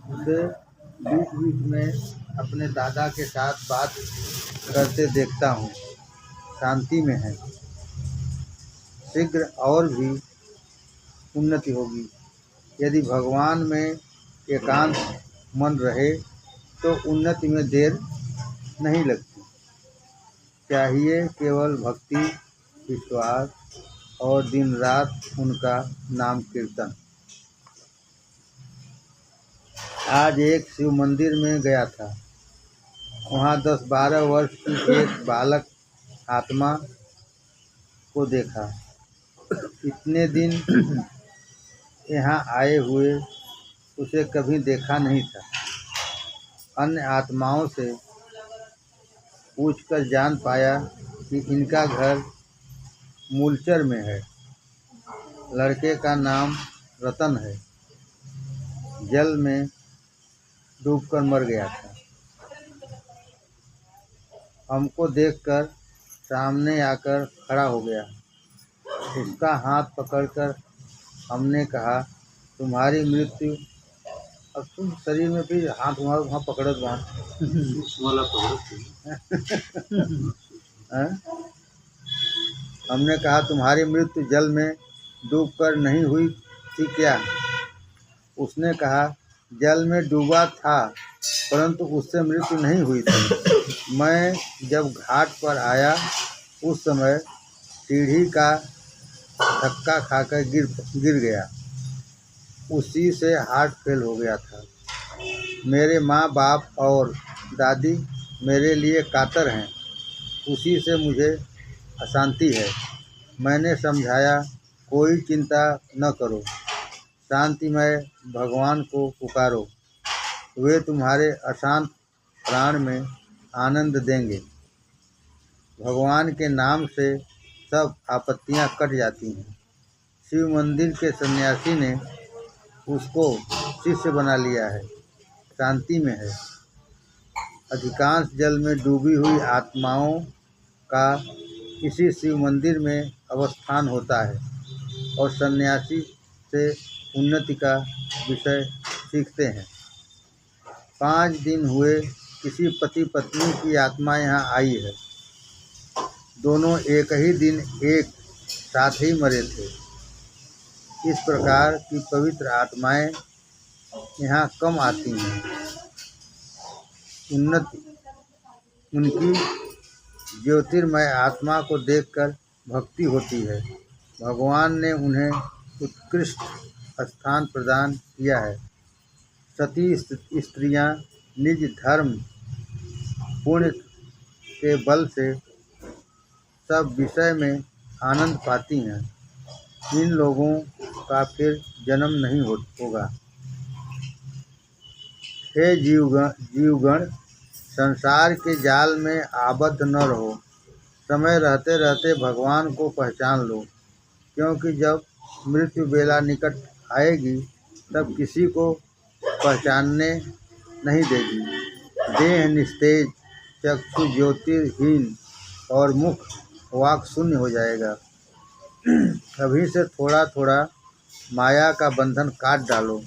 उसे बीच बीच में अपने दादा के साथ बात करते देखता हूँ। शांति में है। शीघ्र और भी उन्नति होगी। यदि भगवान में एकांत मन रहे तो उन्नति में देर नहीं लगती। चाहिए केवल भक्ति, विश्वास और दिन रात उनका नाम कीर्तन। आज एक शिव मंदिर में गया था। वहाँ 10-12 वर्ष की एक बालक आत्मा को देखा। इतने दिन यहाँ आए हुए उसे कभी देखा नहीं था। अन्य आत्माओं से पूछकर जान पाया कि इनका घर मूलचर में है। लड़के का नाम रतन है। जल में डूबकर मर गया था। हमको देखकर सामने आकर खड़ा हो गया। उसका हाथ पकड़कर हमने कहा, तुम्हारी मृत्यु। अब तुम शरीर में भी हाथ वहाँ पकड़त वहाँ हमने कहा, तुम्हारी मृत्यु जल में डूबकर नहीं हुई थी क्या? उसने कहा, जल में डूबा था परंतु उससे मृत्यु नहीं हुई थी। मैं जब घाट पर आया उस समय सीढ़ी का धक्का खाकर गिर गया। उसी से हार्ट फेल हो गया था। मेरे माँ बाप और दादी मेरे लिए कातर हैं। उसी से मुझे अशांति है। मैंने समझाया, कोई चिंता न करो, शांतिमय भगवान को पुकारो। वे तुम्हारे अशांत प्राण में आनंद देंगे। भगवान के नाम से सब आपत्तियां कट जाती हैं। शिव मंदिर के सन्यासी ने उसको शिष्य बना लिया है। शांति में है। अधिकांश जल में डूबी हुई आत्माओं का इसी शिव मंदिर में अवस्थान होता है और सन्यासी से उन्नति का विषय सीखते हैं। 5 दिन हुए किसी पति पत्नी की आत्मा यहाँ आई है। दोनों एक ही दिन एक साथ ही मरे थे। इस प्रकार की पवित्र आत्माएं यहाँ कम आती हैं। उनकी ज्योतिर्मय आत्मा को देखकर भक्ति होती है। भगवान ने उन्हें उत्कृष्ट स्थान प्रदान किया है। सती स्त्रियां निज धर्म पुण्य के बल से सब विषय में आनंद पाती हैं। इन लोगों का फिर जन्म नहीं होगा। हे जीवगण, संसार के जाल में आबद्ध न रहो। समय रहते रहते भगवान को पहचान लो, क्योंकि जब मृत्यु बेला निकट आएगी तब किसी को पहचानने नहीं देगी। देह निस्तेज, चक्षु ज्योतिर्हीन और मुख वाक शून्य हो जाएगा। अभी से थोड़ा थोड़ा माया का बंधन काट डालो,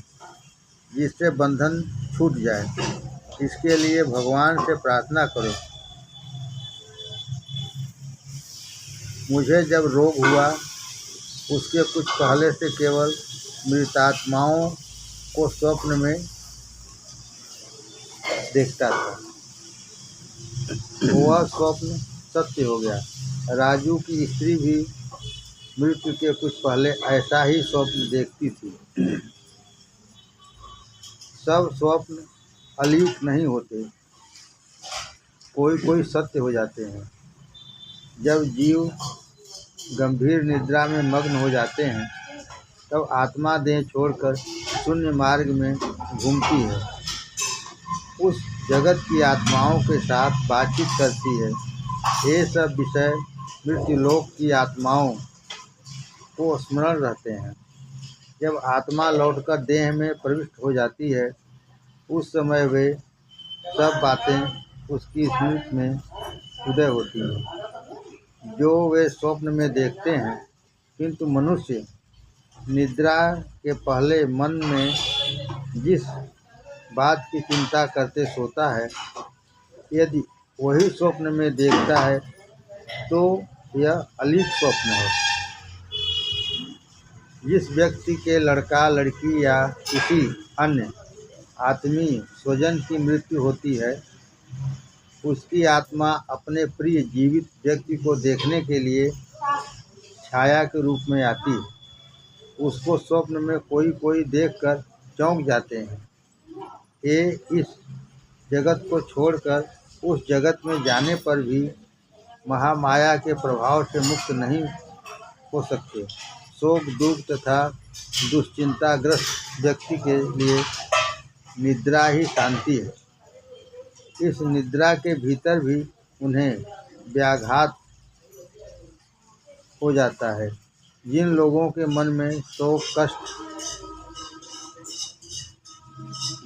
जिससे बंधन छूट जाए। इसके लिए भगवान से प्रार्थना करो। मुझे जब रोग हुआ उसके कुछ पहले से केवल मृतात्माओं को स्वप्न में देखता था। वह स्वप्न सत्य हो गया। राजू की स्त्री भी मृत्यु के कुछ पहले ऐसा ही स्वप्न देखती थी। सब स्वप्न अलीक नहीं होते, कोई कोई सत्य हो जाते हैं। जब जीव गंभीर निद्रा में मग्न हो जाते हैं तब आत्मा देह छोड़कर शून्य मार्ग में घूमती है। उस जगत की आत्माओं के साथ बातचीत करती है। ये सब विषय मृत्युलोक की आत्माओं को स्मरण रहते हैं। जब आत्मा लौटकर देह में प्रविष्ट हो जाती है उस समय वे सब बातें उसकी स्मृति में उदय होती हैं जो वे स्वप्न में देखते हैं। किंतु मनुष्य निद्रा के पहले मन में जिस बात की चिंता करते सोता है, यदि वही स्वप्न में देखता है तो यह अलीक स्वप्न है। जिस व्यक्ति के लड़का लड़की या किसी अन्य आत्मीय स्वजन की मृत्यु होती है, उसकी आत्मा अपने प्रिय जीवित व्यक्ति को देखने के लिए छाया के रूप में आती है। उसको स्वप्न में कोई कोई देखकर चौंक जाते हैं। ये इस जगत को छोड़कर उस जगत में जाने पर भी महामाया के प्रभाव से मुक्त नहीं हो सकते। शोक दुख तथा दुश्चिंताग्रस्त व्यक्ति के लिए निद्रा ही शांति है। इस निद्रा के भीतर भी उन्हें व्याघात हो जाता है। जिन लोगों के मन में शोक कष्ट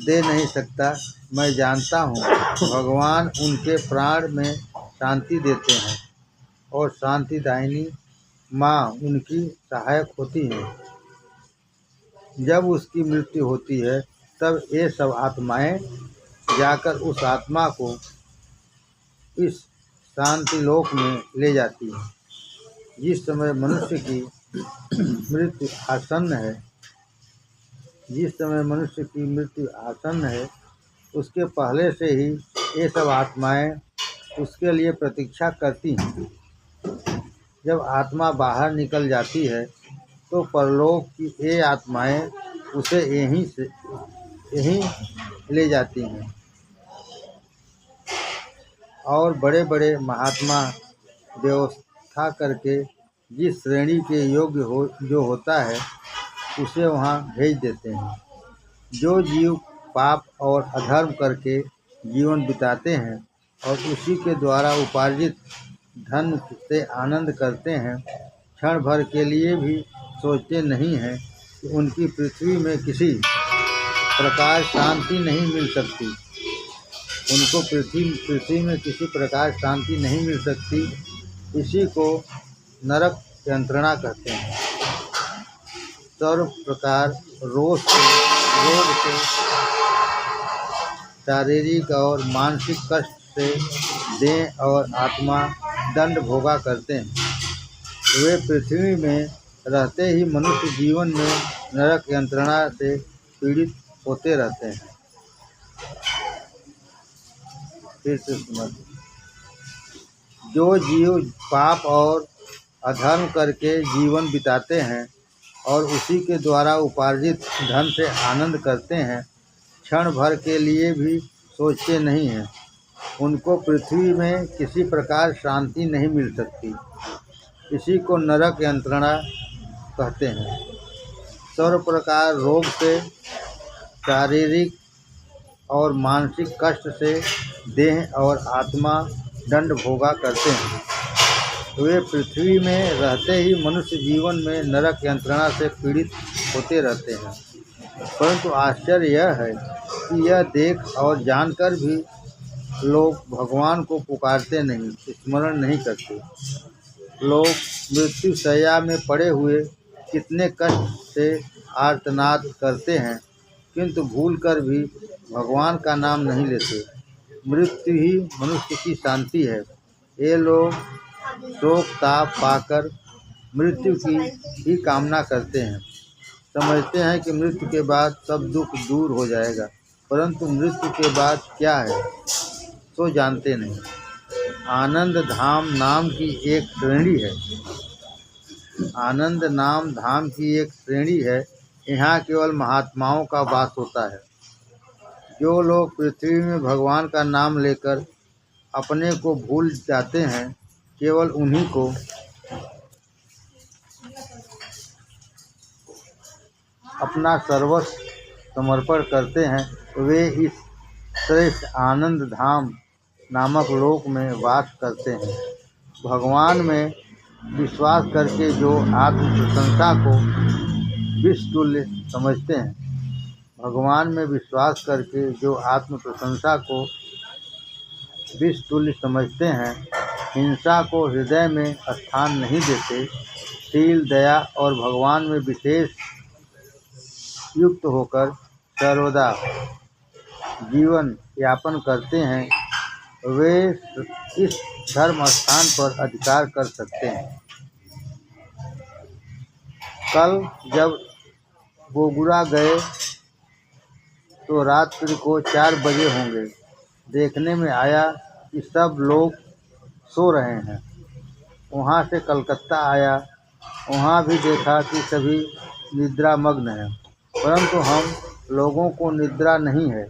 दे नहीं सकता, मैं जानता हूँ भगवान उनके प्राण में शांति देते हैं और शांतिदायिनी माँ उनकी सहायक होती है। जब उसकी मृत्यु होती है तब ये सब आत्माएं जाकर उस आत्मा को इस शांति लोक में ले जाती हैं। जिस समय मनुष्य की मृत्यु आसन्न है, उसके पहले से ही ये सब आत्माएं उसके लिए प्रतीक्षा करती हैं। जब आत्मा बाहर निकल जाती है तो परलोक की ये आत्माएं उसे यहीं ले जाती हैं और बड़े बड़े महात्मा व्यवस्था करके जिस श्रेणी के योग्य जो होता है उसे वहाँ भेज देते हैं। जो जीव पाप और अधर्म करके जीवन बिताते हैं और उसी के द्वारा उपार्जित धन से आनंद करते हैं, क्षण भर के लिए भी सोचते नहीं हैं कि उनकी पृथ्वी में किसी प्रकार शांति नहीं मिल सकती। उनको पृथ्वी में किसी प्रकार शांति नहीं मिल सकती। इसी को नरक यंत्रणा कहते हैं। सर्व प्रकार रोग से शारीरिक और मानसिक कष्ट से देह और आत्मा दंड भोगा करते हैं। वे पृथ्वी में रहते ही मनुष्य जीवन में नरक यंत्रणा से पीड़ित होते रहते हैं। फिर से समझ, जो जीव पाप और अधर्म करके जीवन बिताते हैं और उसी के द्वारा उपार्जित धन से आनंद करते हैं, क्षण भर के लिए भी सोचते नहीं हैं, उनको पृथ्वी में किसी प्रकार शांति नहीं मिल सकती। इसी को नरक यंत्रणा कहते हैं। सर्व प्रकार रोग से शारीरिक और मानसिक कष्ट से देह और आत्मा दंड भोगा करते हैं। वे पृथ्वी में रहते ही मनुष्य जीवन में नरक यंत्रणा से पीड़ित होते रहते हैं। परंतु आश्चर्य यह है कि यह देख और जानकर भी लोग भगवान को पुकारते नहीं, स्मरण नहीं करते। लोग मृत्यु शैया में पड़े हुए कितने कष्ट से आर्तनाद करते हैं, किंतु भूलकर भी भगवान का नाम नहीं लेते। मृत्यु ही मनुष्य की शांति है। ये लोग शोक ताप पाकर मृत्यु की ही कामना करते हैं। समझते हैं कि मृत्यु के बाद सब दुख दूर हो जाएगा, परंतु मृत्यु के बाद क्या है तो जानते नहीं। आनंद धाम नाम की एक श्रेणी है। आनंद नाम धाम की एक श्रेणी है। यहाँ केवल महात्माओं का वास होता है। जो लोग पृथ्वी में भगवान का नाम लेकर अपने को भूल जाते हैं, केवल उन्हीं को अपना सर्वस्व समर्पण करते हैं, वे इस श्रेष्ठ आनंद धाम नामक लोक में वास करते हैं। भगवान में विश्वास करके जो आत्म प्रशंसा को विष तुल्य समझते हैं, भगवान में विश्वास करके जो आत्म प्रशंसा को विष तुल्य समझते हैं, हिंसा को हृदय में स्थान नहीं देते, शील दया और भगवान में विशेष युक्त होकर सर्वदा जीवन यापन करते हैं वे इस धर्म स्थान पर अधिकार कर सकते हैं। कल जब बोगुरा गए तो रात्रि को 4 बजे होंगे। देखने में आया कि सब लोग सो रहे हैं। वहाँ से कलकत्ता आया, वहाँ भी देखा कि सभी निद्रामग्न हैं, परंतु हम लोगों को निद्रा नहीं है।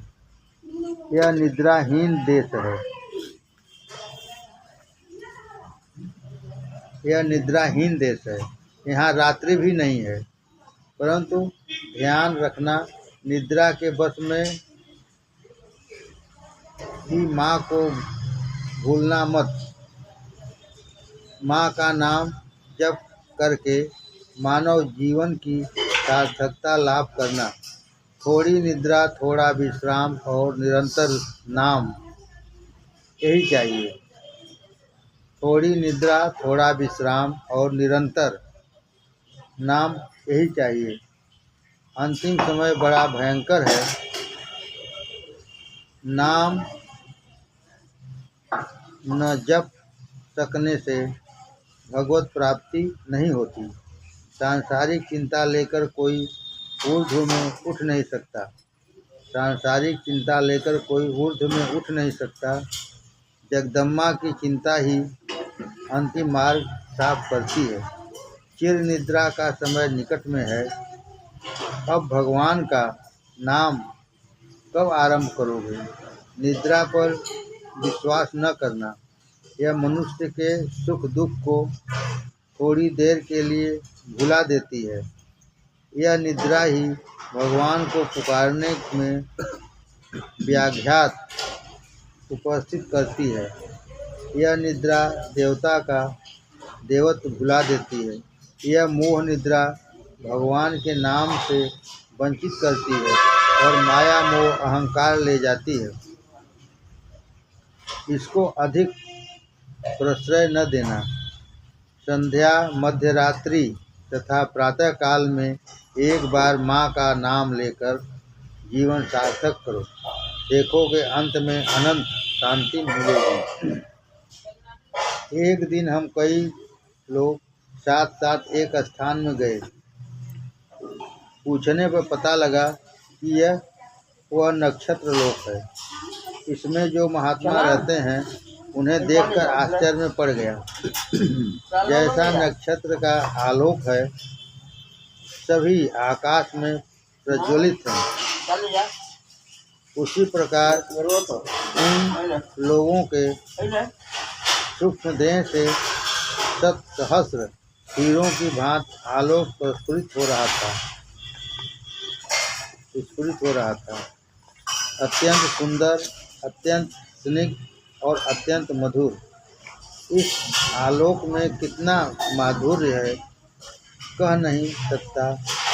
यह निद्राहीन देश है। यह निद्राहीन देश है। यहाँ रात्रि भी नहीं है, परंतु ध्यान रखना, निद्रा के बस में ही माँ को भूलना मत। माँ का नाम जप करके मानव जीवन की सार्थकता लाभ करना। थोड़ी निद्रा, थोड़ा विश्राम और निरंतर नाम, यही चाहिए। थोड़ी निद्रा, थोड़ा विश्राम और निरंतर नाम, यही चाहिए। अंतिम समय बड़ा भयंकर है। नाम न जप सकने से भगवत प्राप्ति नहीं होती। सांसारिक चिंता लेकर कोई ऊर्ध्व में उठ नहीं सकता। सांसारिक चिंता लेकर कोई ऊर्ध्व में उठ नहीं सकता। जगदम्बा की चिंता ही अंतिम मार्ग साफ करती है। चिर निद्रा का समय निकट में है। अब भगवान का नाम कब आरंभ करोगे? निद्रा पर विश्वास न करना। यह मनुष्य के सुख दुख को थोड़ी देर के लिए भुला देती है। यह निद्रा ही भगवान को पुकारने में व्याघात उपस्थित करती है। यह निद्रा देवता का देवत्व भुला देती है। यह मोह निद्रा भगवान के नाम से वंचित करती है और माया मोह अहंकार ले जाती है। इसको अधिक प्रश्रय न देना। संध्या, मध्यरात्रि तथा प्रातः काल में एक बार माँ का नाम लेकर जीवन सार्थक करो। देखोगे अंत में अनंत शांति मिलेगी। एक दिन हम कई लोग साथ साथ एक स्थान में गए। पूछने पर पता लगा कि यह वह नक्षत्र लोक है। इसमें जो महात्मा रहते हैं उन्हें देखकर आश्चर्य में पड़ गया। जैसा नक्षत्र का आलोक है, सभी आकाश में प्रज्वलित हैं, उसी प्रकार उन लोगों के सूक्ष्म देह से 7 सहस्र हीरों की भांति आलोक प्रस्फुरित हो रहा था। अत्यंत सुंदर, अत्यंत स्निग्ध और अत्यंत मधुर। इस आलोक में कितना माधुर्य है, कह नहीं सकता।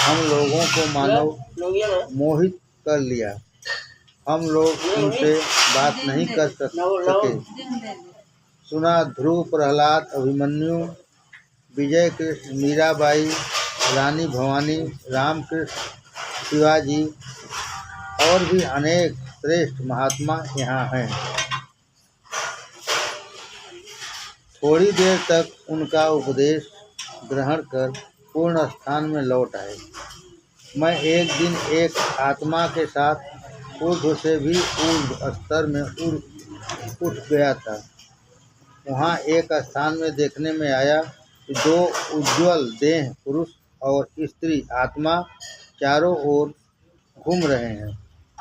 हम लोगों को मानव मोहित कर लिया। हम लोग उनसे बात नहीं कर सके। सुना ध्रुव, प्रहलाद, अभिमन्यु, विजय कृष्ण, मीराबाई, रानी भवानी, रामकृष्ण, शिवाजी और भी अनेक श्रेष्ठ महात्मा यहाँ हैं। थोड़ी देर तक उनका उपदेश ग्रहण कर पूर्ण स्थान में लौट आए। मैं एक दिन एक आत्मा के साथ ऊर्ध्व से भी ऊर्ध्व स्तर में उठ गया था। वहाँ एक स्थान में देखने में आया कि 2 उज्ज्वल देह पुरुष और स्त्री आत्मा चारों ओर घूम रहे हैं।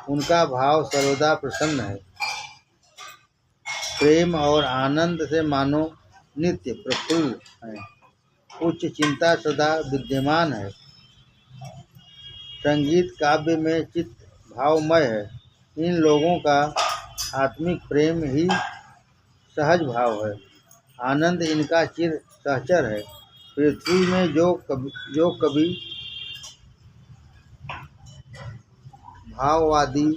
उनका भाव सर्वदा प्रसन्न है। प्रेम और आनंद से मानो नित्य प्रफुल्ल है। उच्च चिंता सदा विद्यमान है। संगीत काव्य में चित्त भावमय है। इन लोगों का आत्मिक प्रेम ही सहज भाव है। आनंद इनका चिर सहचर है। पृथ्वी में जो कवि भाववादी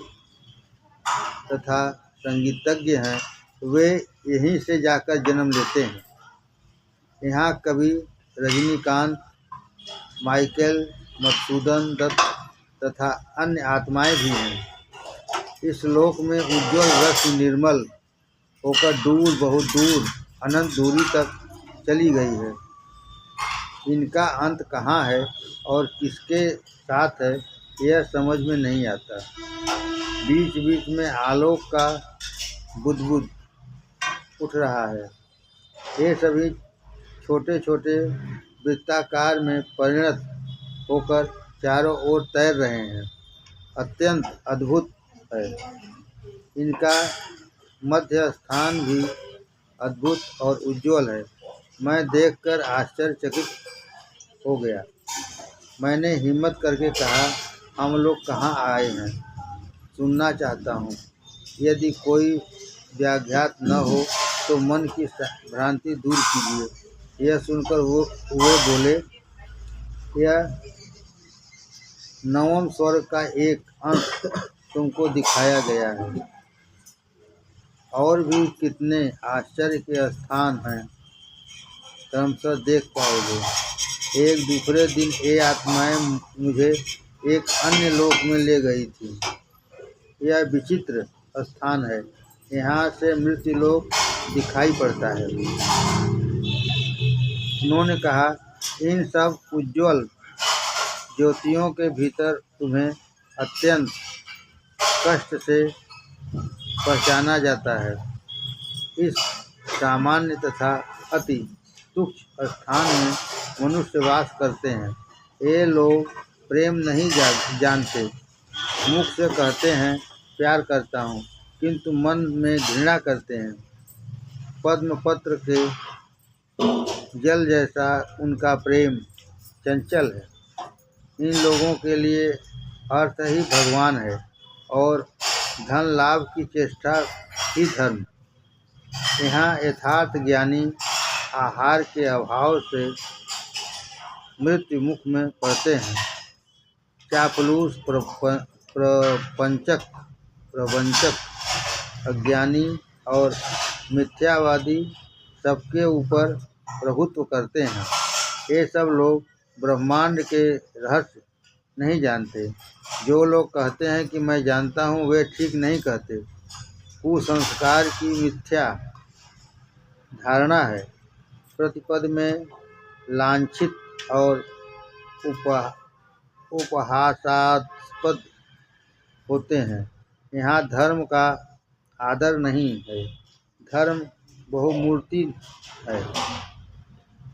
तथा संगीतज्ञ हैं, वे यहीं से जाकर जन्म लेते हैं। यहाँ कवि रजनीकांत, माइकल मधुसूदन दत्त तथा अन्य आत्माएं भी हैं। इस लोक में उज्ज्वल रश्मि निर्मल होकर दूर, बहुत दूर, अनंत दूरी तक चली गई है। इनका अंत कहाँ है और किसके साथ है, यह समझ में नहीं आता। बीच बीच में आलोक का बुदबुद उठ रहा है। ये सभी छोटे छोटे वृत्ताकार में परिणत होकर चारों ओर तैर रहे हैं। अत्यंत अद्भुत है। इनका मध्य स्थान भी अद्भुत और उज्ज्वल है। मैं देखकर आश्चर्यचकित हो गया। मैंने हिम्मत करके कहा, हम लोग कहाँ आए हैं, सुनना चाहता हूँ। यदि कोई व्याघात न हो तो मन की भ्रांति दूर कीजिए। यह सुनकर वे बोले, यह नवम स्वर्ग का एक अंश तुमको दिखाया गया है। और भी कितने आश्चर्य के स्थान हैं, क्रमशः देख पाओगे। एक दूसरे दिन ये आत्माएं मुझे एक अन्य लोक में ले गई थी। यह विचित्र स्थान है। यहाँ से मृत्यु लोक दिखाई पड़ता है। उन्होंने कहा, इन सब उज्ज्वल ज्योतियों के भीतर तुम्हें अत्यंत कष्ट से पहचाना जाता है। इस सामान्य तथा अति तुच्छ स्थान में मनुष्य वास करते हैं। ये लोग प्रेम नहीं जानते। मुख से कहते हैं प्यार करता हूँ, किंतु मन में घृणा करते हैं। पद्म पत्र के जल जैसा उनका प्रेम चंचल है। इन लोगों के लिए अर्थ ही भगवान है और धन लाभ की चेष्टा ही धर्म। यहाँ यथार्थ ज्ञानी आहार के अभाव से मृत्यु मुख में पड़ते हैं। चापलूस प्रपंचक, अज्ञानी और मिथ्यावादी सबके ऊपर प्रभुत्व करते हैं। ये सब लोग ब्रह्मांड के रहस्य नहीं जानते। जो लोग कहते हैं कि मैं जानता हूँ, वे ठीक नहीं कहते। कुसंस्कार की मिथ्या धारणा है। प्रतिपद में लांछित और उपहासास्पद होते हैं। यहाँ धर्म का आदर नहीं है। धर्म बहुमूर्ति है।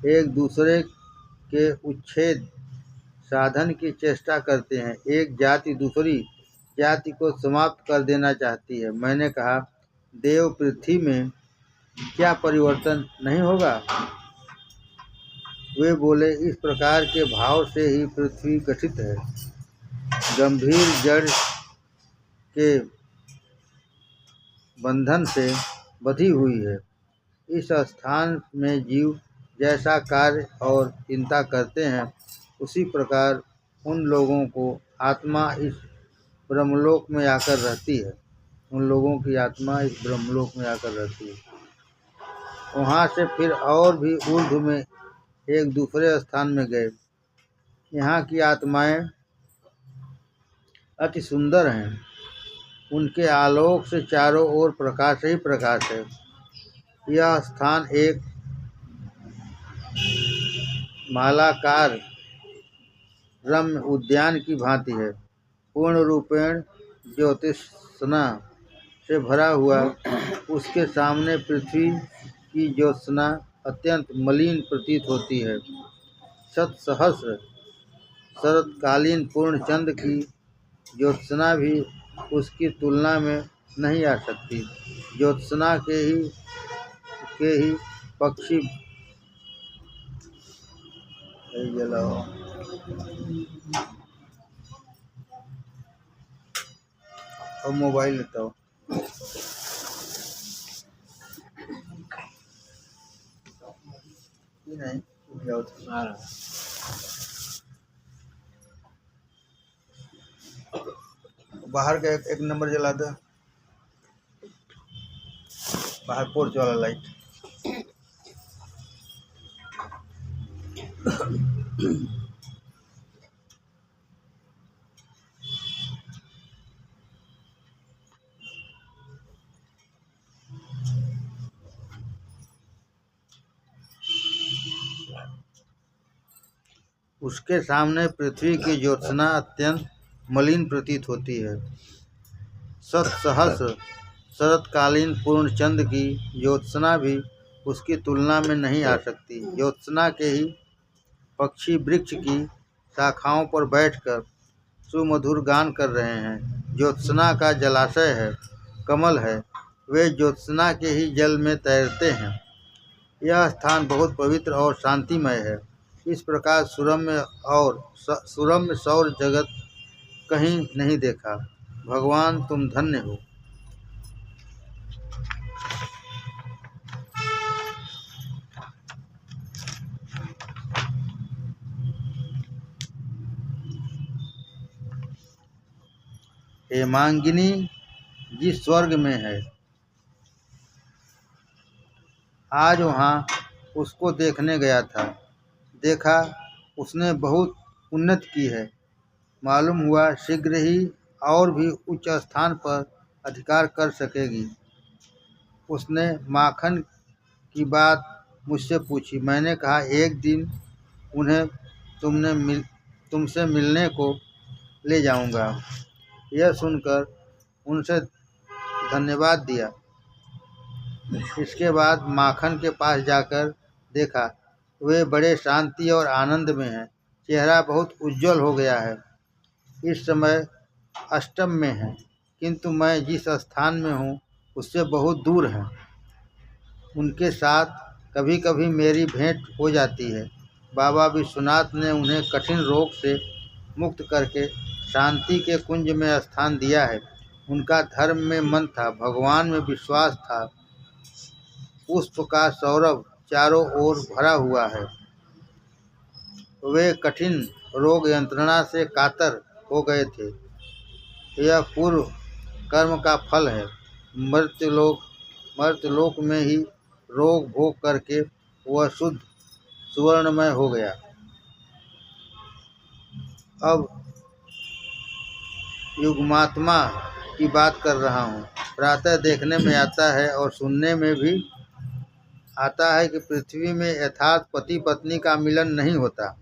एक दूसरे के उच्छेद साधन की चेष्टा करते हैं। एक जाति दूसरी जाति को समाप्त कर देना चाहती है। मैंने कहा, देव पृथ्वी में क्या परिवर्तन नहीं होगा? वे बोले, इस प्रकार के भाव से ही पृथ्वी गठित है। गंभीर जड़ के बंधन से बंधी हुई है। इस स्थान में जीव जैसा कार्य और चिंता करते हैं, उसी प्रकार उन लोगों को आत्मा इस ब्रह्मलोक में आकर रहती है। उन लोगों की आत्मा इस ब्रह्मलोक में आकर रहती है। वहाँ से फिर और भी ऊर्ध्व में एक दूसरे स्थान में गए। यहाँ की आत्माएं अति सुंदर हैं। उनके आलोक से चारों ओर प्रकाश ही प्रकाश है। यह स्थान एक मालाकार रम्य उद्यान की भांति है। पूर्ण रूपेण ज्योतिषना से भरा हुआ। उसके सामने पृथ्वी की ज्योत्सना अत्यंत मलिन प्रतीत होती है। शतसहस्र शरतकालीन पूर्ण चंद्र की ज्योत्सना भी उसकी तुलना में नहीं आ सकती। ज्योत्सना के ही पक्षी और मोबाइल लेता हो नहीं जाओ। बाहर का एक नंबर जला दो, बाहर पोर्च वाला लाइट। उसके सामने पृथ्वी की ज्योत्सना अत्यंत मलिन प्रतीत होती है। सतसहस्र शरतकालीन पूर्णचंद्र की ज्योत्सना भी उसकी तुलना में नहीं आ सकती। ज्योत्सना के ही पक्षी वृक्ष की शाखाओं पर बैठकर सुमधुर गान कर रहे हैं। ज्योत्सना का जलाशय है, कमल है, वे ज्योत्सना के ही जल में तैरते हैं। यह स्थान बहुत पवित्र और शांतिमय है। इस प्रकार सुरम्य सौर जगत कहीं नहीं देखा। भगवान तुम धन्य हो। हेमांगिनी जिस स्वर्ग में है, आज वहाँ उसको देखने गया था। देखा उसने बहुत उन्नति की है। मालूम हुआ शीघ्र ही और भी उच्च स्थान पर अधिकार कर सकेगी। उसने माखन की बात मुझसे पूछी। मैंने कहा एक दिन उन्हें तुमसे मिलने को ले जाऊंगा। यह सुनकर उनसे धन्यवाद दिया। इसके बाद माखन के पास जाकर देखा वे बड़े शांति और आनंद में हैं। चेहरा बहुत उज्जवल हो गया है। इस समय अष्टम में है, किंतु मैं जिस स्थान में हूँ उससे बहुत दूर है। उनके साथ कभी कभी मेरी भेंट हो जाती है। बाबा विश्वनाथ ने उन्हें कठिन रोग से मुक्त करके शांति के कुंज में स्थान दिया है। उनका धर्म में मन था, भगवान में विश्वास था। पुष्प का सौरभ चारों ओर भरा हुआ है। वे कठिन रोग यंत्रणा से कातर हो गए थे। यह पूर्व कर्म का फल है। मर्त्यलोक में ही रोग भोग करके वह शुद्ध सुवर्णमय हो गया। अब युग्मात्मा की बात कर रहा हूँ। प्रातः देखने में आता है और सुनने में भी आता है कि पृथ्वी में यथार्थ पति पत्नी का मिलन नहीं होता।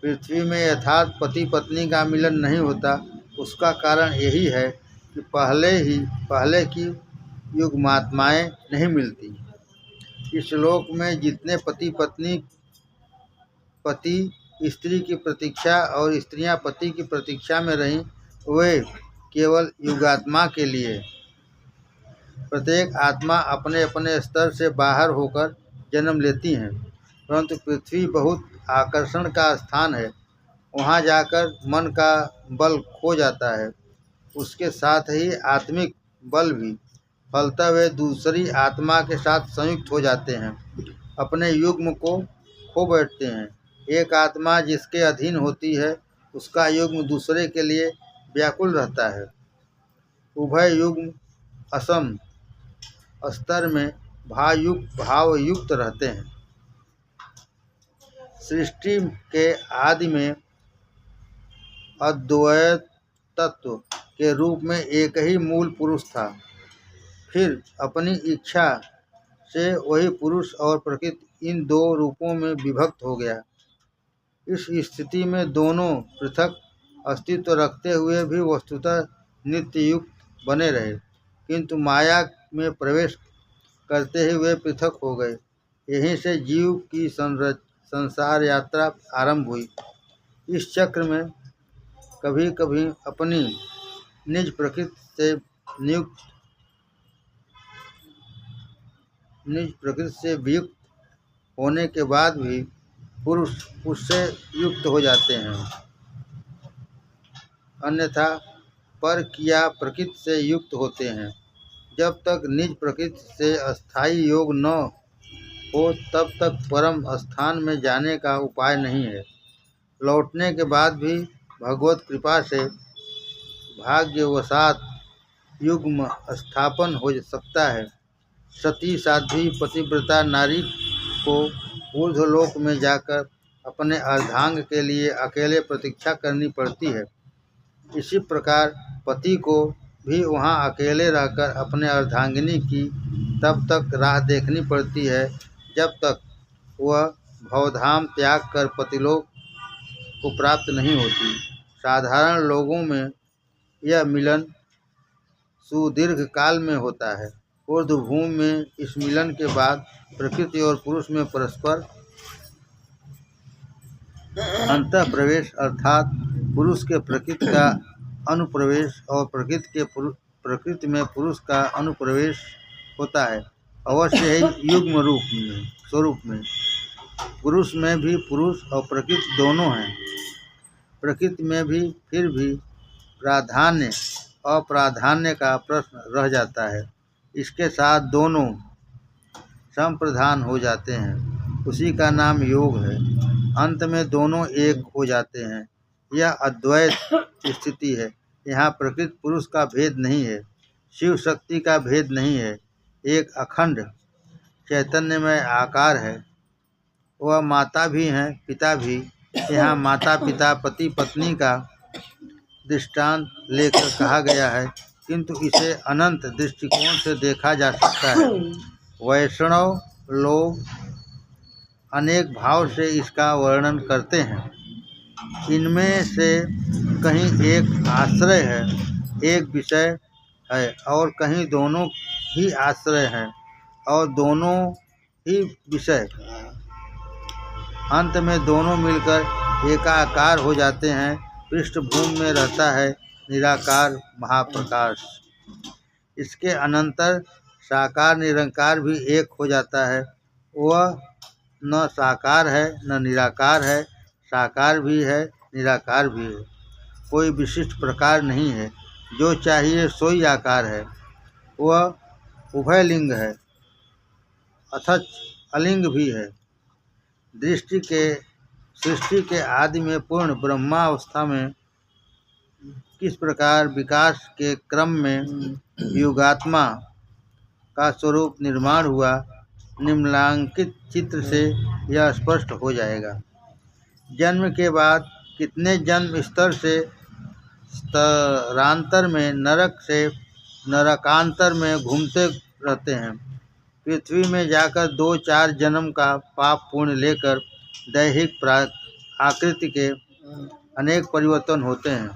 पृथ्वी में यथार्थ पति पत्नी का मिलन नहीं होता। उसका कारण यही है कि पहले की युग्मात्माएं नहीं मिलती। इस लोक में जितने पति स्त्री की प्रतीक्षा और स्त्रियां पति की प्रतीक्षा में रहीं, वे केवल युगात्मा के लिए। प्रत्येक आत्मा अपने अपने स्तर से बाहर होकर जन्म लेती हैं, परंतु पृथ्वी बहुत आकर्षण का स्थान है। वहाँ जाकर मन का बल खो जाता है, उसके साथ ही आत्मिक बल भी। फलतः वे दूसरी आत्मा के साथ संयुक्त हो जाते हैं, अपने युग्म को खो बैठते हैं। एक आत्मा जिसके अधीन होती है, उसका युग्म दूसरे के लिए व्याकुल रहता है। उभय युग्म असम स्तर में भावयुक्त रहते हैं। सृष्टि के आदि में अद्वैत तत्व के रूप में एक ही मूल पुरुष था। फिर अपनी इच्छा से वही पुरुष और प्रकृति इन दो रूपों में विभक्त हो गया। इस स्थिति में दोनों पृथक अस्तित्व रखते हुए भी वस्तुतः नित्य युक्त बने रहे, किंतु माया में प्रवेश करते ही वे पृथक हो गए। यहीं से जीव की संसार यात्रा आरंभ हुई। इस चक्र में कभी कभी अपनी निज प्रकृति से वियुक्त होने के बाद भी पुरुष उससे युक्त हो जाते हैं, अन्यथा पर किया प्रकृति से युक्त होते हैं। जब तक निज प्रकृति से अस्थायी योग न हो, तब तक परम स्थान में जाने का उपाय नहीं है। लौटने के बाद भी भगवत कृपा से भाग्यवशात युग्म स्थापन हो सकता है। सती साध्वी पतिव्रता नारी को ऊर्ध्वलोक में जाकर अपने अर्धांग के लिए अकेले प्रतीक्षा करनी पड़ती है। इसी प्रकार पति को भी वहाँ अकेले रहकर अपने अर्धांगिनी की तब तक राह देखनी पड़ती है, जब तक वह भवधाम त्याग कर पतिलोक को प्राप्त नहीं होती। साधारण लोगों में यह मिलन सुदीर्घ काल में होता है। ऊर्ध्वभूमि में इस मिलन के बाद प्रकृति और पुरुष में परस्पर अंतःप्रवेश अर्थात पुरुष के प्रकृति का अनुप्रवेश और प्रकृति में पुरुष का अनुप्रवेश होता है। अवश्य ही युग्म स्वरूप में पुरुष में भी पुरुष और प्रकृति दोनों हैं। प्रकृति में भी फिर भी प्राधान्य अप्राधान्य का प्रश्न रह जाता है। इसके साथ दोनों संप्रधान हो जाते हैं, उसी का नाम योग है। अंत में दोनों एक हो जाते हैं। यह अद्वैत स्थिति है। यहाँ प्रकृति पुरुष का भेद नहीं है, शिव शक्ति का भेद नहीं है। एक अखंड चैतन्यमय आकार है। वह माता भी हैं, पिता भी। यहाँ माता पिता पति पत्नी का दृष्टांत लेकर कहा गया है, किंतु इसे अनंत दृष्टिकोण से देखा जा सकता है। वैष्णव लोग अनेक भाव से इसका वर्णन करते हैं। इनमें से कहीं एक आश्रय है, एक विषय है, और कहीं दोनों ही आश्रय हैं और दोनों ही विषय। अंत में दोनों मिलकर एकाकार हो जाते हैं। पृष्ठभूमि में रहता है निराकार महाप्रकाश। इसके अनंतर साकार निरंकार भी एक हो जाता है। वह न साकार है न निराकार है, साकार भी है निराकार भी है। कोई विशिष्ट प्रकार नहीं है, जो चाहिए सोई आकार है। वह उभय लिंग है, अथच अलिंग भी है। सृष्टि के आदि में पूर्ण ब्रह्मावस्था में किस प्रकार विकास के क्रम में युगात्मा का स्वरूप निर्माण हुआ, निम्नलिखित चित्र से यह स्पष्ट हो जाएगा। जन्म के बाद कितने जन्म स्तर से स्तरांतर में, नरक से नरकांतर में घूमते रहते हैं। पृथ्वी में जाकर 2-4 जन्म का पाप पुण्य लेकर दैहिक आकृति के अनेक परिवर्तन होते हैं।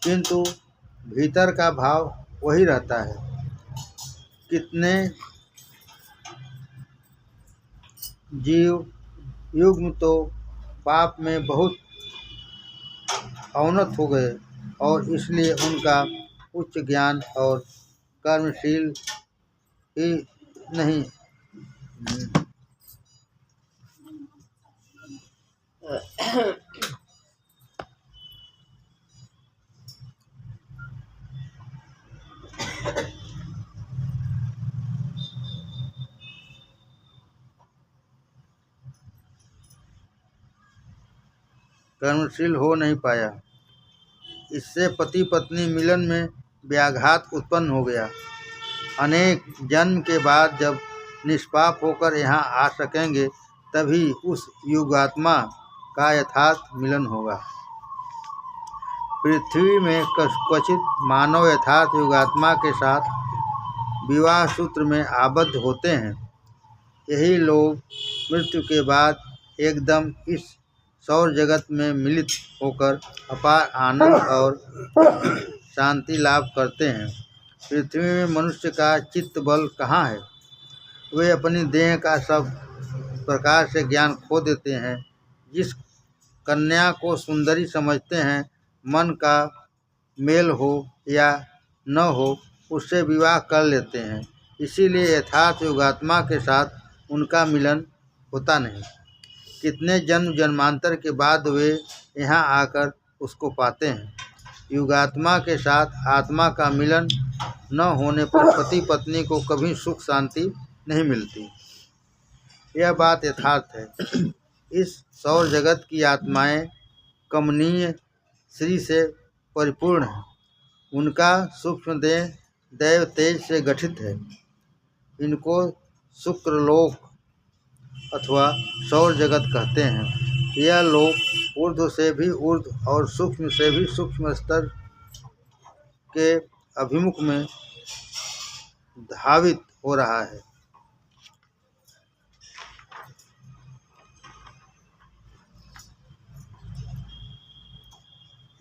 किंतु भीतर का भाव वही रहता है। कितने जीव युग्म तो पाप में बहुत अवनत हो गए और इसलिए उनका उच्च ज्ञान और कर्मशील ही नहीं। कर्मशील हो नहीं पाया। इससे पति पत्नी मिलन में व्याघात उत्पन्न हो गया। अनेक जन्म के बाद जब निष्पाप होकर यहाँ आ सकेंगे, तभी उस युगात्मा का यथार्थ मिलन होगा। पृथ्वी में क्वचित मानव यथार्थ युगात्मा के साथ विवाह सूत्र में आबद्ध होते हैं। यही लोग मृत्यु के बाद एकदम इस सौर जगत में मिलित होकर अपार आनंद और शांति लाभ करते हैं। पृथ्वी में मनुष्य का चित्त बल कहाँ है? वे अपनी देह का सब प्रकार से ज्ञान खो देते हैं। जिस कन्या को सुंदरी समझते हैं, मन का मेल हो या न हो, उससे विवाह कर लेते हैं। इसीलिए यथार्थ युगात्मा के साथ उनका मिलन होता नहीं। कितने जन्म जन्मांतर के बाद वे यहाँ आकर उसको पाते हैं। युगात्मा के साथ आत्मा का मिलन न होने पर पति पत्नी को कभी सुख शांति नहीं मिलती। यह बात यथार्थ है। इस सौर जगत की आत्माएं कमनीय श्री से परिपूर्ण है। उनका सूक्ष्म देह दैव तेज से गठित है। इनको शुक्रलोक अथवा सौर जगत कहते हैं। यह लोक ऊर्ध्व से भी ऊर्ध्व और सूक्ष्म से भी सूक्ष्म स्तर के अभिमुख में धावित हो रहा है।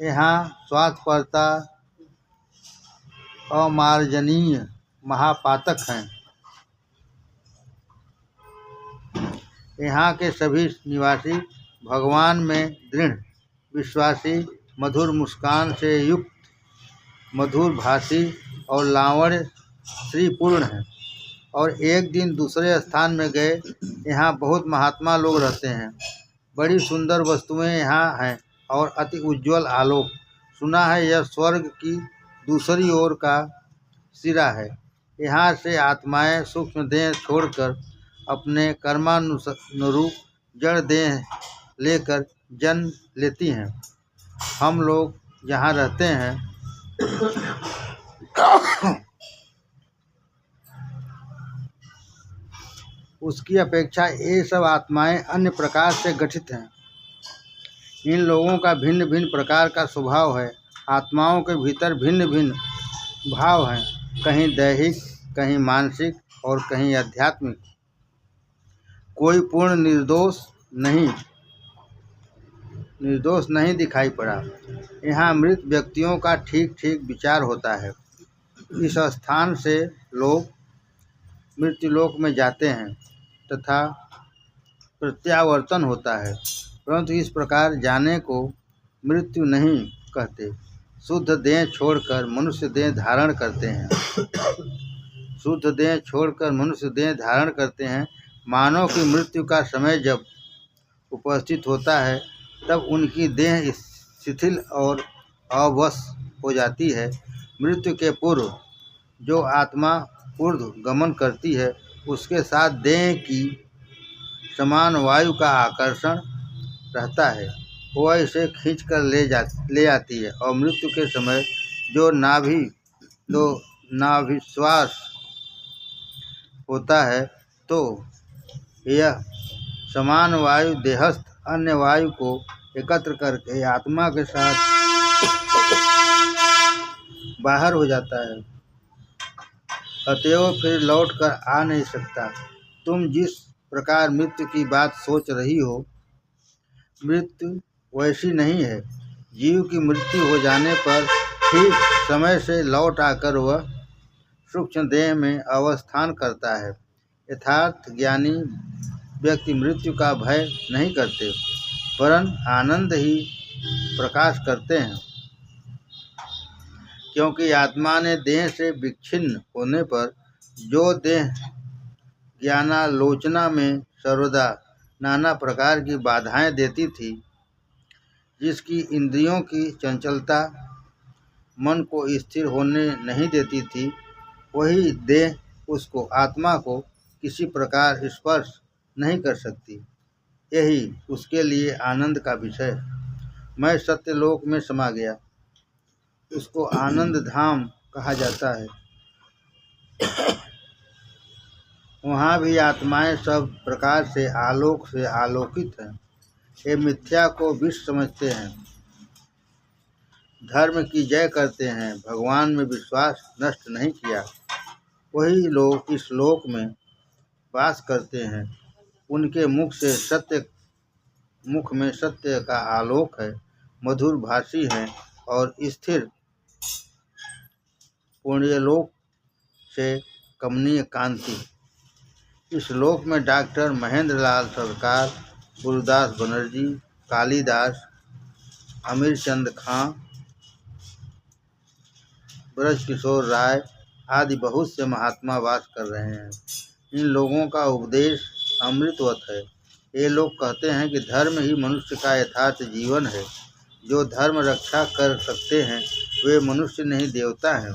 यहाँ स्वार्थपरता अमार्जनीय महापातक हैं। यहाँ के सभी निवासी भगवान में दृढ़ विश्वासी, मधुर मुस्कान से युक्त, मधुर भाषी और लावण्य श्रीपूर्ण हैं। और एक दिन दूसरे स्थान में गए, यहाँ बहुत महात्मा लोग रहते हैं। बड़ी सुंदर वस्तुएं यहाँ हैं और अति उज्ज्वल आलोक। सुना है यह स्वर्ग की दूसरी ओर का सिरा है। यहाँ से आत्माएं सूक्ष्म देह छोड़कर अपने कर्मानुरूप जड़ देह लेकर जन्म लेती हैं। हम लोग जहाँ रहते हैं उसकी अपेक्षा ये सब आत्माएं अन्य प्रकार से गठित हैं। इन लोगों का भिन्न भिन्न प्रकार का स्वभाव है। आत्माओं के भीतर भिन्न भिन्न भाव हैं, कहीं दैहिक, कहीं मानसिक और कहीं आध्यात्मिक। कोई पूर्ण निर्दोष नहीं दिखाई पड़ा। यहाँ मृत व्यक्तियों का ठीक ठीक विचार होता है। इस स्थान से लोग मृत्युलोक में जाते हैं तथा प्रत्यावर्तन होता है, परंतु इस प्रकार जाने को मृत्यु नहीं कहते। शुद्ध देह छोड़कर मनुष्य देह धारण करते हैं। शुद्ध देह छोड़कर मनुष्य देह धारण करते हैं। मानव की मृत्यु का समय जब उपस्थित होता है तब उनकी देह शिथिल और अवश हो जाती है। मृत्यु के पूर्व जो आत्मा ऊर्ध्व गमन करती है, उसके साथ देह की समान वायु का आकर्षण रहता है। वह इसे खींचकर ले आती है और मृत्यु के समय जो नाभिश्वास होता है, तो यह समान वायु देहस्थ अन्य वायु को एकत्र करके आत्मा के साथ बाहर हो जाता है। अतएव फिर लौट कर आ नहीं सकता। तुम जिस प्रकार मृत्यु की बात सोच रही हो, मृत्यु वैसी नहीं है। जीव की मृत्यु हो जाने पर ठीक समय से लौट आकर वह सूक्ष्म देह में अवस्थान करता है। यथार्थ ज्ञानी व्यक्ति मृत्यु का भय नहीं करते, वरन आनंद ही प्रकाश करते हैं, क्योंकि आत्मा ने देह से विच्छिन्न होने पर जो देह ज्ञानालोचना में सर्वदा नाना प्रकार की बाधाएं देती थी, जिसकी इंद्रियों की चंचलता मन को स्थिर होने नहीं देती थी, वही देह उसको आत्मा को किसी प्रकार स्पर्श नहीं कर सकती। यही उसके लिए आनंद का विषय। मैं सत्यलोक में समा गया, उसको आनंद धाम कहा जाता है। वहाँ भी आत्माएं सब प्रकार से आलोक से आलोकित हैं। ये मिथ्या को विष समझते हैं, धर्म की जय करते हैं, भगवान में विश्वास नष्ट नहीं किया। वही लोग इस लोक में वास करते हैं। उनके मुख में सत्य का आलोक है, मधुर भाषी हैं और स्थिर पुण्यलोक से कमनीय कांति। इस लोक में डॉक्टर महेंद्र लाल सरकार, गुरुदास बनर्जी, कालिदास, अमीरचंद खां, ब्रजकिशोर राय आदि बहुत से महात्मा वास कर रहे हैं। इन लोगों का उपदेश अमृतवत है। ये लोग कहते हैं कि धर्म ही मनुष्य का यथार्थ जीवन है। जो धर्म रक्षा कर सकते हैं वे मनुष्य नहीं देवता हैं।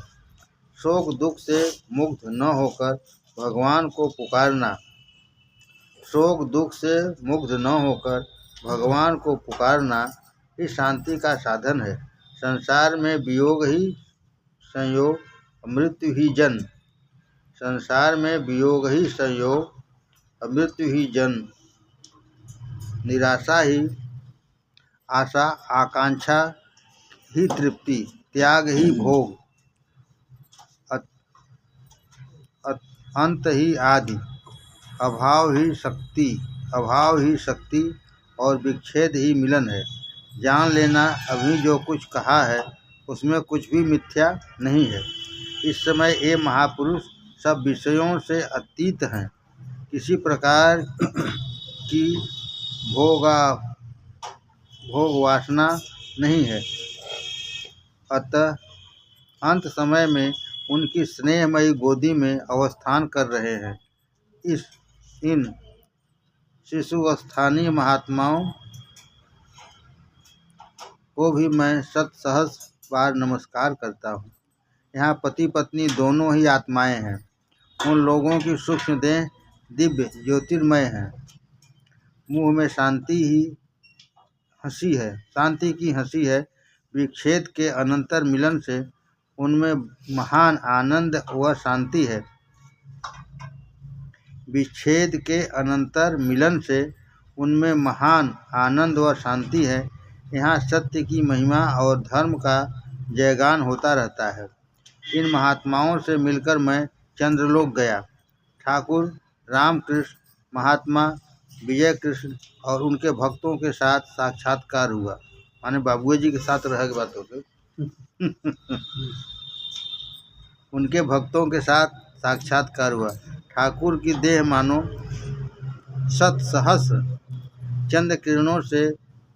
शोक दुख से मुक्त न होकर भगवान को पुकारना, शोक दुख से मुक्त न होकर भगवान को पुकारना ही शांति का साधन है। संसार में वियोग ही संयोग, मृत्यु ही जन्म। संसार में वियोग ही संयोग, मृत्यु ही जन्म। निराशा ही आशा, आकांक्षा ही तृप्ति, त्याग ही भोग। अंत ही आदि, अभाव ही शक्ति और विच्छेद ही मिलन है। जान लेना, अभी जो कुछ कहा है उसमें कुछ भी मिथ्या नहीं है। इस समय ये महापुरुष सब विषयों से अतीत हैं, किसी प्रकार की भोग वासना नहीं है। अतः अंत समय में उनकी स्नेहमयी गोदी में अवस्थान कर रहे हैं। इन शिशुस्थानीय महात्माओं को भी मैं सहस्र बार नमस्कार करता हूँ। यहाँ पति पत्नी दोनों ही आत्माएं हैं। उन लोगों की सूक्ष्म देह दिव्य ज्योतिर्मय है। मुँह में शांति की हंसी है। विच्छेद के अनंतर मिलन से उनमें महान आनंद व शांति है। विच्छेद के अनंतर मिलन से उनमें महान आनंद व शांति है। यहाँ सत्य की महिमा और धर्म का जयगान होता रहता है। इन महात्माओं से मिलकर मैं चंद्रलोक गया। ठाकुर रामकृष्ण महात्मा विजय कृष्ण और उनके भक्तों के साथ साक्षात्कार हुआ। माने बाबूजी जी के साथ रह के बात हो गई। उनके भक्तों के साथ साक्षात्कार हुआ। ठाकुर की देह मानो सहस्र चंद्र किरणों से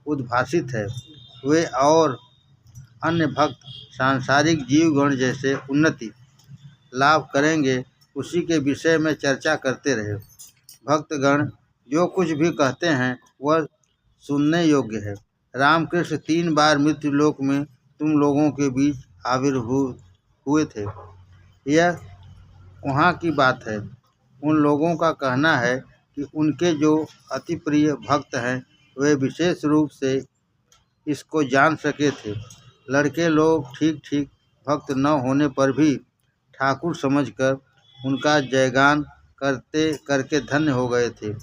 उद्भासित है। वे और अन्य भक्त सांसारिक जीवगण जैसे उन्नति लाभ करेंगे, उसी के विषय में चर्चा करते रहे। भक्तगण जो कुछ भी कहते हैं वह सुनने योग्य है। रामकृष्ण 3 बार मृत्युलोक में तुम लोगों के बीच आविर्भूत हुए थे। यह वहाँ की बात है। उन लोगों का कहना है कि उनके जो अति प्रिय भक्त हैं वे विशेष रूप से इसको जान सके थे। लड़के लोग ठीक ठीक भक्त न होने पर भी ठाकुर समझकर उनका जयगान करके धन्य हो गए थे।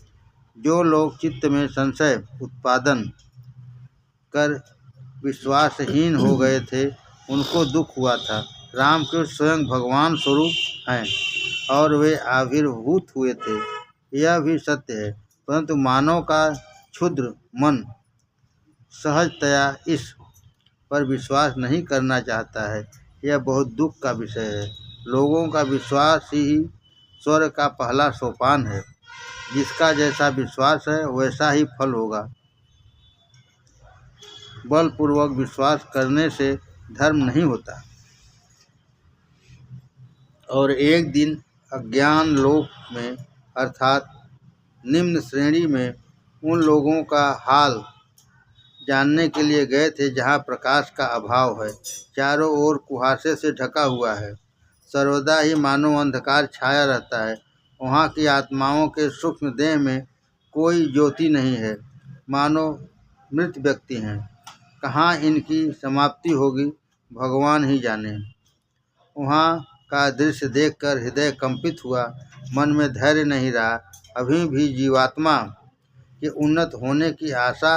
जो लोग चित्त में संशय उत्पादन कर विश्वासहीन हो गए थे उनको दुख हुआ था। रामकृष्ण स्वयं भगवान स्वरूप हैं और वे आविर्भूत हुए थे, यह भी सत्य है। परंतु मानव का क्षुद्र मन सहजतया इस पर विश्वास नहीं करना चाहता है। यह बहुत दुख का विषय है। लोगों का विश्वास ही स्वर्ग का पहला सोपान है। जिसका जैसा विश्वास है वैसा ही फल होगा। बलपूर्वक विश्वास करने से धर्म नहीं होता। और एक दिन अज्ञान लोक में अर्थात निम्न श्रेणी में उन लोगों का हाल जानने के लिए गए थे जहाँ प्रकाश का अभाव है, चारों ओर कुहासे से ढका हुआ है, सर्वदा ही मानो अंधकार छाया रहता है। वहाँ की आत्माओं के सूक्ष्म देह में कोई ज्योति नहीं है, मानो मृत व्यक्ति हैं। कहाँ इनकी समाप्ति होगी भगवान ही जाने। वहाँ का दृश्य देखकर हृदय कंपित हुआ, मन में धैर्य नहीं रहा। अभी भी जीवात्मा के उन्नत होने की आशा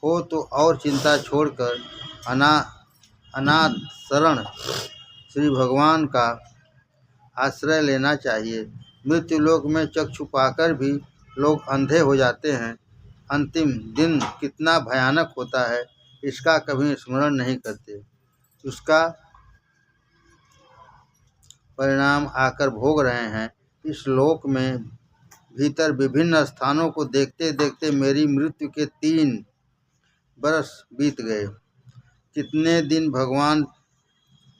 हो तो और चिंता छोड़कर अनाथ शरण श्री भगवान का आश्रय लेना चाहिए। मृत्युलोक में चक्षु पाकर भी लोग अंधे हो जाते हैं। अंतिम दिन कितना भयानक होता है इसका कभी स्मरण नहीं करते। उसका परिणाम आकर भोग रहे हैं। इस लोक में भीतर विभिन्न स्थानों को देखते देखते मेरी मृत्यु के 3 बरस बीत गए। कितने दिन भगवान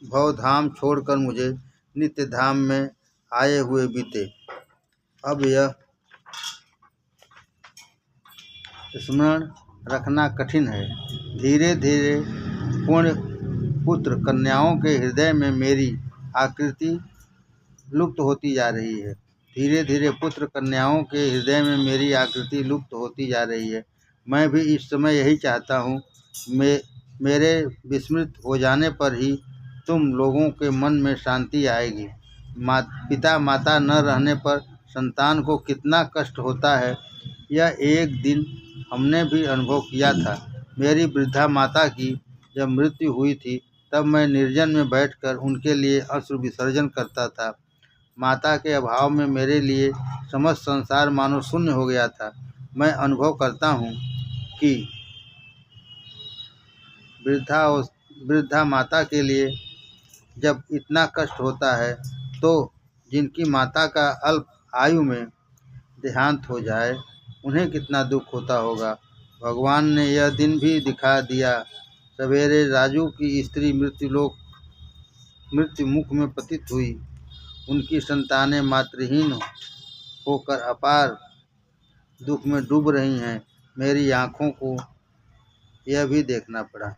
भवधाम छोड़कर मुझे नित्य धाम में आए हुए बीते। अब यह स्मरण रखना कठिन है। धीरे धीरे पुण्य पुत्र कन्याओं के हृदय में मेरी आकृति लुप्त होती जा रही है। धीरे धीरे पुत्र कन्याओं के हृदय में मेरी आकृति लुप्त होती जा रही है। मैं भी इस समय यही चाहता हूँ। मेरे विस्मृत हो जाने पर ही तुम लोगों के मन में शांति आएगी। पिता माता न रहने पर संतान को कितना कष्ट होता है, यह एक दिन हमने भी अनुभव किया था। मेरी वृद्धा माता की जब मृत्यु हुई थी तब मैं निर्जन में बैठकर उनके लिए अश्रु विसर्जन करता था। माता के अभाव में मेरे लिए समस्त संसार मानो शून्य हो गया था। मैं अनुभव करता हूँ कि वृद्धा माता के लिए जब इतना कष्ट होता है तो जिनकी माता का अल्प आयु में देहांत हो जाए उन्हें कितना दुख होता होगा। भगवान ने यह दिन भी दिखा दिया। सवेरे राजू की स्त्री मृत्यु मुख में पतित हुई। उनकी संतानें मातृहीन होकर अपार दुख में डूब रही हैं। मेरी आँखों को यह भी देखना पड़ा।